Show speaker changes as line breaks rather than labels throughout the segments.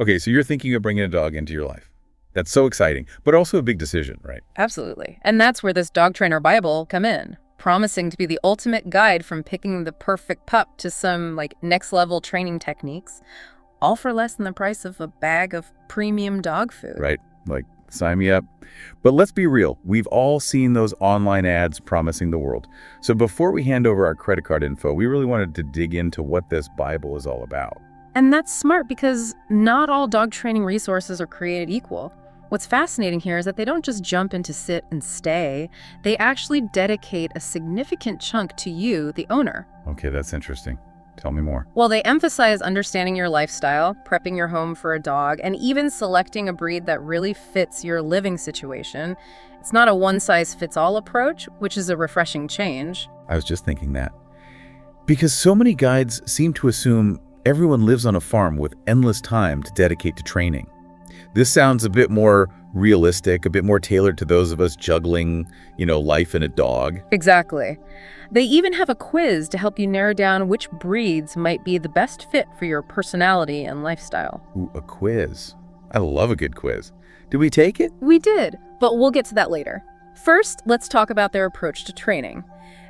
Okay, so you're thinking of bringing a dog into your life. That's so exciting, but also a big decision, right?
Absolutely. And that's where this dog trainer Bible come in, promising to be the ultimate guide from picking the perfect pup to some next level training techniques, all for less than the price of a bag of premium dog food.
Right. Like, sign me up. But let's be real. We've all seen those online ads promising the world. So before we hand over our credit card info, we really wanted to dig into what this Bible is all about.
And that's smart because not all dog training resources are created equal. What's fascinating here is that they don't just jump into sit and stay, they actually dedicate a significant chunk to you, the owner.
Okay, that's interesting. Tell me more.
Well, they emphasize understanding your lifestyle, prepping your home for a dog, and even selecting a breed that really fits your living situation. It's not a one-size-fits-all approach, which is a refreshing change.
I was just thinking that. Because so many guides seem to assume everyone lives on a farm with endless time to dedicate to training. This sounds a bit more realistic, a bit more tailored to those of us juggling, life and a dog.
Exactly. They even have a quiz to help you narrow down which breeds might be the best fit for your personality and lifestyle.
Ooh, a quiz. I love a good quiz. Did we take it?
We did, but we'll get to that later. First, let's talk about their approach to training.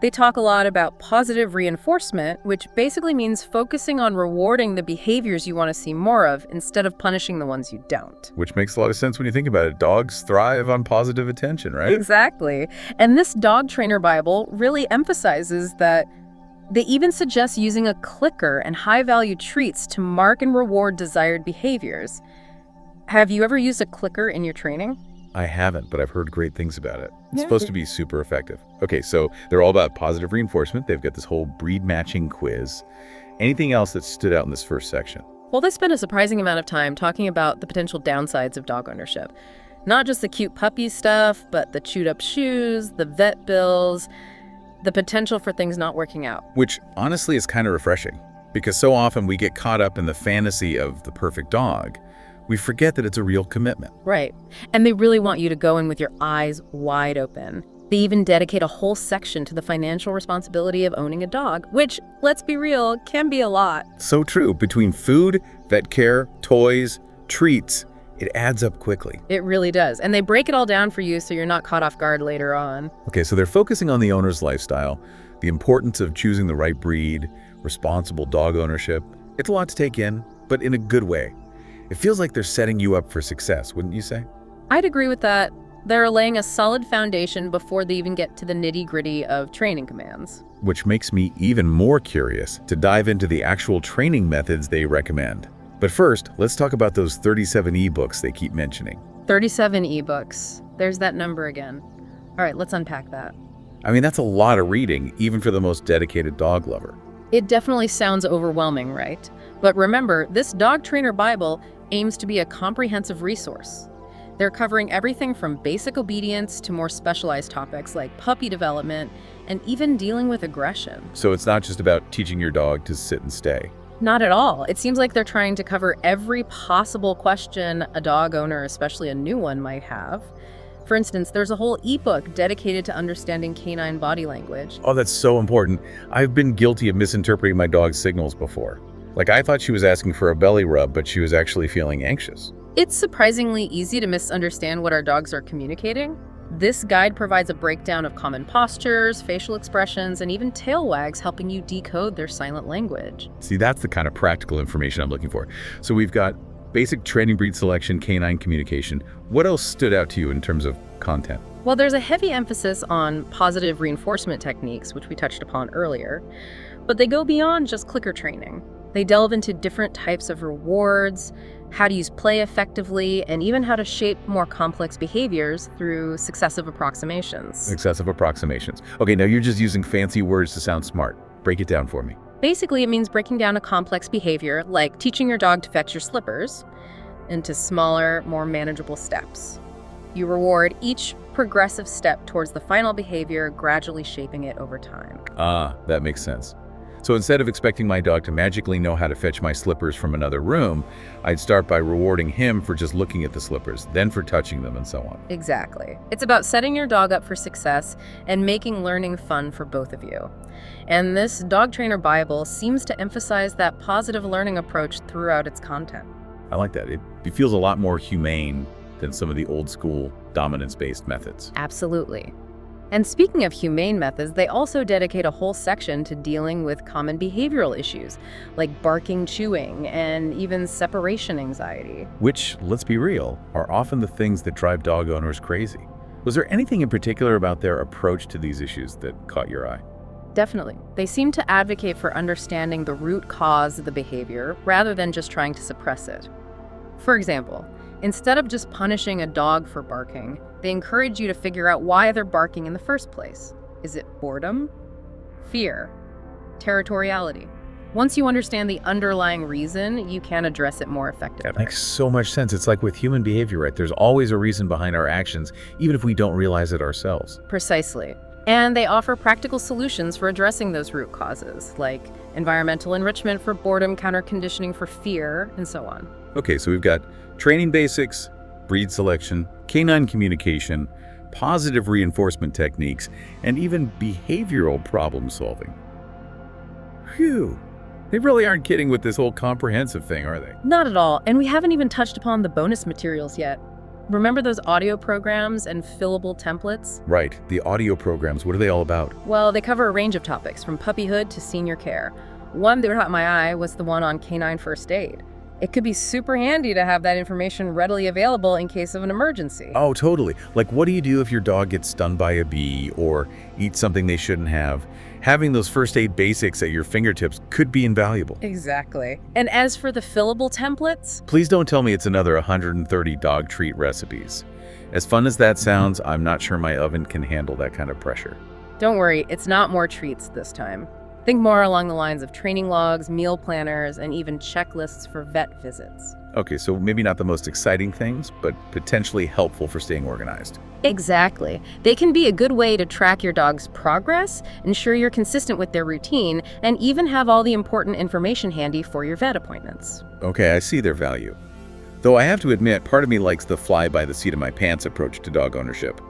They talk a lot about positive reinforcement, which basically means focusing on rewarding the behaviors you want to see more of instead of punishing the ones you don't.
Which makes a lot of sense when you think about it. Dogs thrive on positive attention, right?
Exactly. And this dog trainer Bible really emphasizes that. They even suggest using a clicker and high-value treats to mark and reward desired behaviors. Have you ever used a clicker in your training?
I haven't, but I've heard great things about it. It's supposed to be super effective. Okay, so they're all about positive reinforcement. They've got this whole breed matching quiz. Anything else that stood out in this first section?
Well, they spend a surprising amount of time talking about the potential downsides of dog ownership. Not just the cute puppy stuff, but the chewed up shoes, the vet bills, the potential for things not working out.
Which honestly is kind of refreshing, because so often we get caught up in the fantasy of the perfect dog. We forget that it's a real commitment.
Right. And they really want you to go in with your eyes wide open. They even dedicate a whole section to the financial responsibility of owning a dog, which, let's be real, can be a lot.
So true. Between food, vet care, toys, treats, it adds up quickly.
It really does. And they break it all down for you so you're not caught off guard later on.
Okay, so they're focusing on the owner's lifestyle, the importance of choosing the right breed, responsible dog ownership. It's a lot to take in, but in a good way. It feels like they're setting you up for success, wouldn't you say?
I'd agree with that. They're laying a solid foundation before they even get to the nitty-gritty of training commands.
Which makes me even more curious to dive into the actual training methods they recommend. But first, let's talk about those 37 ebooks they keep mentioning.
37 ebooks. There's that number again. All right, let's unpack that.
I mean, that's a lot of reading, even for the most dedicated dog lover.
It definitely sounds overwhelming, right? But remember, this dog trainer Bible aims to be a comprehensive resource. They're covering everything from basic obedience to more specialized topics like puppy development and even dealing with aggression.
So it's not just about teaching your dog to sit and stay.
Not at all. It seems like they're trying to cover every possible question a dog owner, especially a new one, might have. For instance, there's a whole ebook dedicated to understanding canine body language.
Oh, that's so important. I've been guilty of misinterpreting my dog's signals before. Like, I thought she was asking for a belly rub, but she was actually feeling anxious.
It's surprisingly easy to misunderstand what our dogs are communicating. This guide provides a breakdown of common postures, facial expressions, and even tail wags, helping you decode their silent language.
See, that's the kind of practical information I'm looking for. So we've got basic training breed selection, canine communication. What else stood out to you in terms of content?
Well, there's a heavy emphasis on positive reinforcement techniques, which we touched upon earlier, but they go beyond just clicker training. They delve into different types of rewards, how to use play effectively, and even how to shape more complex behaviors through successive approximations.
Successive approximations. Okay, now you're just using fancy words to sound smart. Break it down for me.
Basically, it means breaking down a complex behavior, like teaching your dog to fetch your slippers, into smaller, more manageable steps. You reward each progressive step towards the final behavior, gradually shaping it over time.
Ah, that makes sense. So instead of expecting my dog to magically know how to fetch my slippers from another room, I'd start by rewarding him for just looking at the slippers, then for touching them, and so on.
Exactly. It's about setting your dog up for success and making learning fun for both of you. And this Dog Trainer Bible seems to emphasize that positive learning approach throughout its content.
I like that. It feels a lot more humane than some of the old school dominance-based methods.
Absolutely. And speaking of humane methods, they also dedicate a whole section to dealing with common behavioral issues, like barking, chewing, and even separation anxiety.
Which, let's be real, are often the things that drive dog owners crazy. Was there anything in particular about their approach to these issues that caught your eye?
Definitely. They seem to advocate for understanding the root cause of the behavior rather than just trying to suppress it. For example, instead of just punishing a dog for barking, they encourage you to figure out why they're barking in the first place. Is it boredom? Fear? Territoriality? Once you understand the underlying reason, you can address it more effectively.
That makes so much sense. It's like with human behavior, right? There's always a reason behind our actions, even if we don't realize it ourselves.
Precisely. And they offer practical solutions for addressing those root causes, like environmental enrichment for boredom, counter-conditioning for fear, and so on.
Okay, so we've got training basics, breed selection, canine communication, positive reinforcement techniques, and even behavioral problem solving. Phew. They really aren't kidding with this whole comprehensive thing, are they?
Not at all, and we haven't even touched upon the bonus materials yet. Remember those audio programs and fillable templates?
Right, the audio programs, what are they all about?
Well, they cover a range of topics, from puppyhood to senior care. One that caught my eye was the one on canine first aid. It could be super handy to have that information readily available in case of an emergency.
Oh, totally. Like, what do you do if your dog gets stung by a bee or eats something they shouldn't have? Having those first aid basics at your fingertips could be invaluable.
Exactly. And as for the fillable templates?
Please don't tell me it's another 130 dog treat recipes. As fun as that sounds, I'm not sure my oven can handle that kind of pressure.
Don't worry, it's not more treats this time. Think more along the lines of training logs, meal planners, and even checklists for vet visits.
Okay, so maybe not the most exciting things, but potentially helpful for staying organized.
Exactly. They can be a good way to track your dog's progress, ensure you're consistent with their routine, and even have all the important information handy for your vet appointments.
Okay, I see their value. Though I have to admit, part of me likes the fly-by-the-seat-of-my-pants approach to dog ownership.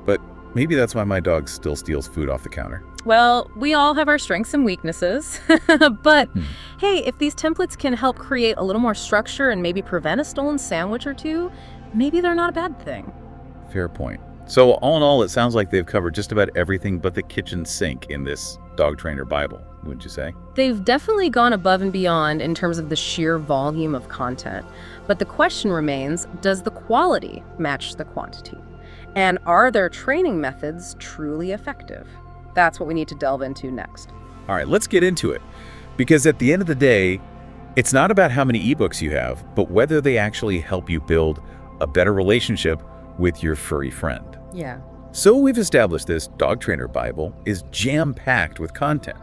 But maybe that's why my dog still steals food off the counter.
Well, we all have our strengths and weaknesses. But hey, if these templates can help create a little more structure and maybe prevent a stolen sandwich or two, maybe they're not a bad thing.
Fair point. So all in all, it sounds like they've covered just about everything but the kitchen sink in this Dog Trainer Bible, wouldn't you say?
They've definitely gone above and beyond in terms of the sheer volume of content. But the question remains, does the quality match the quantity? And are their training methods truly effective? That's what we need to delve into next.
All right, let's get into it. Because at the end of the day, it's not about how many ebooks you have, but whether they actually help you build a better relationship with your furry friend.
Yeah.
So we've established this Dog Trainer Bible is jam-packed with content.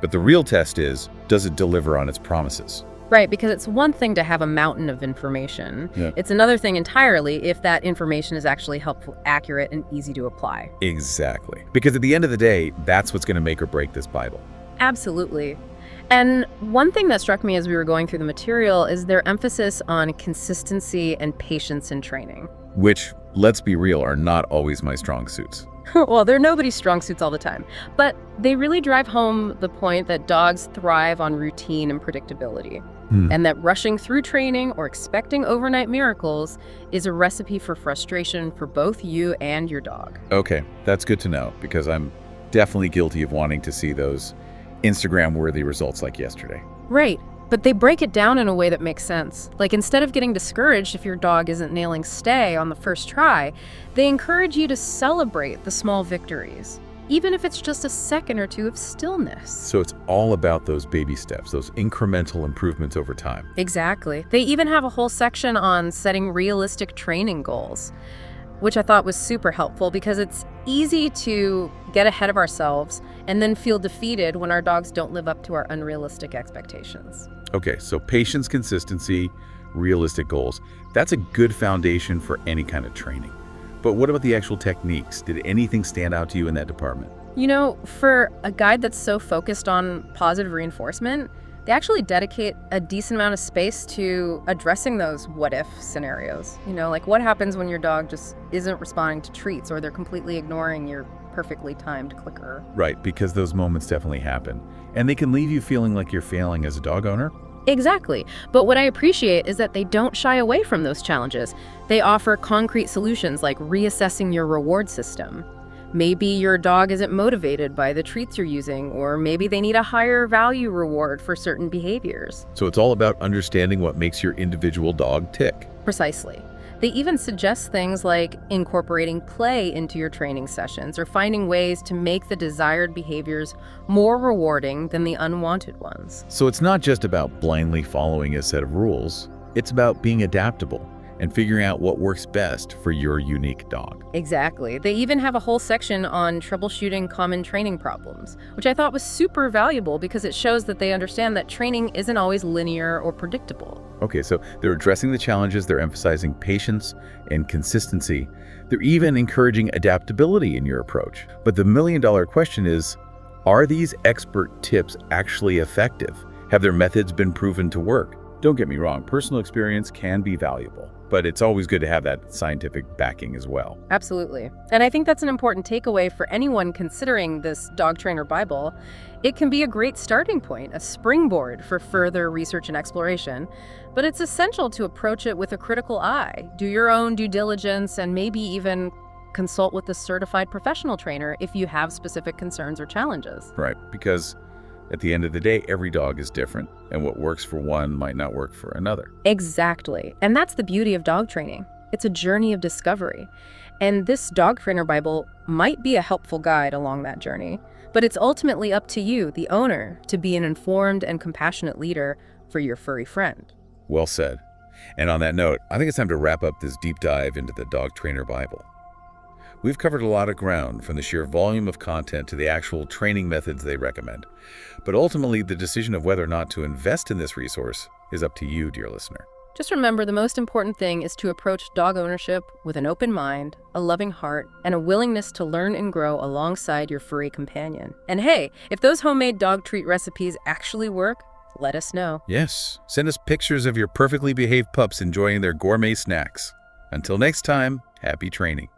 But the real test is, does it deliver on its promises?
Right, because it's one thing to have a mountain of information.
Yeah.
It's another thing entirely if that information is actually helpful, accurate, and easy to apply.
Exactly. Because at the end of the day, that's what's going to make or break this Bible.
Absolutely. And one thing that struck me as we were going through the material is their emphasis on consistency and patience in training.
Which, let's be real, are not always my strong suits.
Well, they're nobody's strong suits all the time, but they really drive home the point that dogs thrive on routine and predictability, and that rushing through training or expecting overnight miracles is a recipe for frustration for both you and your dog.
Okay, that's good to know, because I'm definitely guilty of wanting to see those Instagram-worthy results like yesterday.
Right. But they break it down in a way that makes sense. Like, instead of getting discouraged if your dog isn't nailing stay on the first try, they encourage you to celebrate the small victories, even if it's just a second or two of stillness.
So it's all about those baby steps, those incremental improvements over time.
Exactly. They even have a whole section on setting realistic training goals, which I thought was super helpful because it's easy to get ahead of ourselves and then feel defeated when our dogs don't live up to our unrealistic expectations.
Okay, so patience, consistency, realistic goals. That's a good foundation for any kind of training. But what about the actual techniques? Did anything stand out to you in that department?
You know, for a guide that's so focused on positive reinforcement, they actually dedicate a decent amount of space to addressing those what-if scenarios. You know, like what happens when your dog just isn't responding to treats or they're completely ignoring your perfectly timed clicker.
Right, because those moments definitely happen. And they can leave you feeling like you're failing as a dog owner
Exactly. But what I appreciate is that they don't shy away from those challenges. They offer concrete solutions like reassessing your reward system. Maybe your dog isn't motivated by the treats you're using, or maybe they need a higher value reward for certain behaviors.
So it's all about understanding what makes your individual dog tick.
Precisely. They even suggest things like incorporating play into your training sessions or finding ways to make the desired behaviors more rewarding than the unwanted ones.
So it's not just about blindly following a set of rules. It's about being adaptable and figuring out what works best for your unique dog.
Exactly. They even have a whole section on troubleshooting common training problems, which I thought was super valuable because it shows that they understand that training isn't always linear or predictable.
Okay, so they're addressing the challenges, they're emphasizing patience and consistency. They're even encouraging adaptability in your approach. But the million-dollar question is, are these expert tips actually effective? Have their methods been proven to work? Don't get me wrong, personal experience can be valuable, but it's always good to have that scientific backing as well.
Absolutely. And I think that's an important takeaway for anyone considering this Dog Trainer Bible. It can be a great starting point, a springboard for further research and exploration, but it's essential to approach it with a critical eye. Do your own due diligence and maybe even consult with a certified professional trainer if you have specific concerns or challenges.
Right, because at the end of the day, every dog is different, and what works for one might not work for another.
Exactly. And that's the beauty of dog training. It's a journey of discovery. And this Dog Trainer Bible might be a helpful guide along that journey, but it's ultimately up to you, the owner, to be an informed and compassionate leader for your furry friend.
Well said. And on that note, I think it's time to wrap up this deep dive into the Dog Trainer Bible. We've covered a lot of ground, from the sheer volume of content to the actual training methods they recommend. But ultimately, the decision of whether or not to invest in this resource is up to you, dear listener.
Just remember, the most important thing is to approach dog ownership with an open mind, a loving heart, and a willingness to learn and grow alongside your furry companion. And hey, if those homemade dog treat recipes actually work, let us know.
Yes, send us pictures of your perfectly behaved pups enjoying their gourmet snacks. Until next time, happy training.